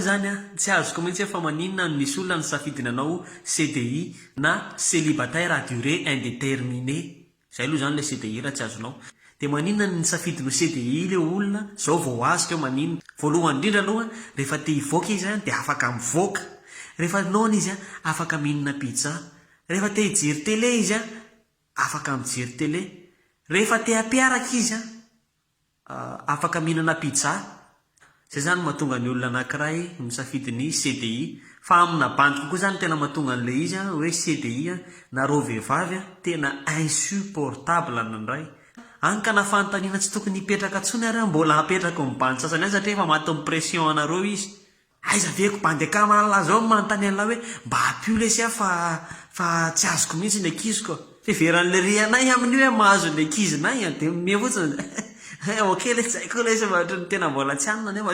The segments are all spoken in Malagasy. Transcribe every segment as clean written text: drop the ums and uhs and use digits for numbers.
aloha zany a tsy azoko mihitsy fa maninona no misy olona ny safidina anao CDI na célibataire à durée indéterminée zay aloha zany le CDI raha tsy azonao de maninona ny safidinao CDI le olona zao vao azika eo maninona voalohany indrindra aloha rehefa te hivoaka izy a de afaka mivoaka rehefa nona izy a afaka mihinana pizza rehefa te hijery télé izy a afaka mijery télé rehefa te hampiaraka izy a afaka mihinana pizza zay zany mahatonga ny olona anankiray misafidiny CDI fa amina bandy kokoa zany tena mahatonga an'le izy a hoe CDI a na reo vehivavy a tena insupportable nandray any ka nafanontaniana tsy tokony hipetraka ntsony ary mbola hapetraka mibandy sasany any satria efa maty pression anareo izy aiza veko bandy akamalala zao manontany an'la hoe mba hampio lesy a fa tsy azoko mihitsy ny akiziko fiveran'le rianay amin'io hoe mahazo ny akizinay a de mime fotsiny ok le zay koa lesy mahatry ny tena mbola tsy anina nefa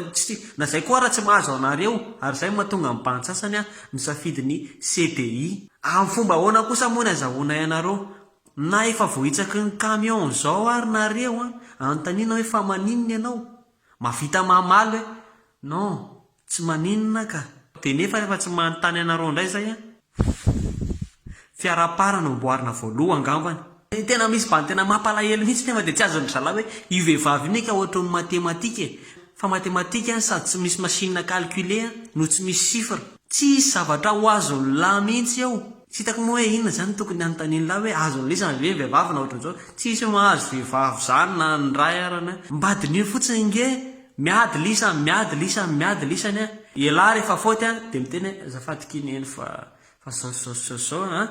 na zay koa raha tsy mahazo anareo ary zay mahatonga mibandy sasany a misafidiny CDI amin'ny fomba ahoana kosa moa ny azahoana ianareo na efa vohitsaky ny camion zao ary nareo a anontaniana hoe fa maninona ianao mavita mamaly hoe non tsy maninona ka de nefa rehefa tsy manontany anareo indray zay a fiaraparana omboarina voaloha angambany tena misy bandy tena mampalahelo mihitsy nefa de tsy azony zala hoe io vehivavy nika ohatra ny matematika fa matematika sady tsy misy machine calculer no tsy misy chiffre tsy zavatra ho azony lahy mihitsy ao tsy hitako moa hoe inona zany tokony anontaniany lahy hoe azony lesany ve vehivavy na ohatran'izao tsisy mahazo vehivavy zany na nyray arana mbadin'io fotsiny nge miady lisany a ialahy rehefa faoty a de miteny zafadikineny fa zao a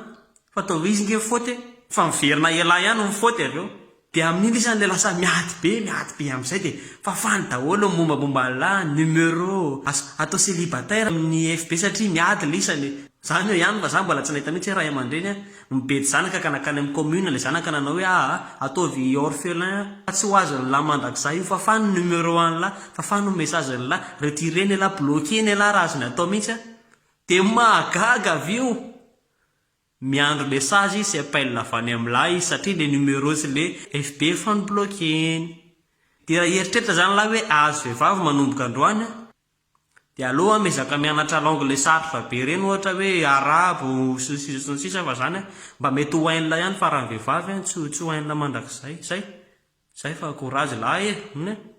fa ataovy izy nge faoty fa miverina ialahy ihany mifaoty avy eo de amin'iny isany le lasa miady be am'izay de fa fany daholo mombamomba la numéro atao célibataire amin'ny FB satria miady lisany zany eo ihany fa za mbola tsy nahita mihitsy raha aman-dreny a mibety zanaka ka nakany amin'ny commune le zanaka nanao hoe ataovy orphelin tsy ho azony la mandrakizay io fa fany numéro an'la fa fany message ny la retireny la bloqueny la raha azony atao mihitsy a de mahagaga avy io miandro message sy appel avy any amin'lahy satria le numéro sy le FB fany bloqueny de raha eritreritra zany la hoe azo vehivavy manomboka androany de aloha mezaka mianatra langue sarotra be reny ohatra hoe arabo sisa fa zany mba mety ho hain'la ihany fa raha vehivavy tsy ho hain'la mandrakizay zay fa courage lahy e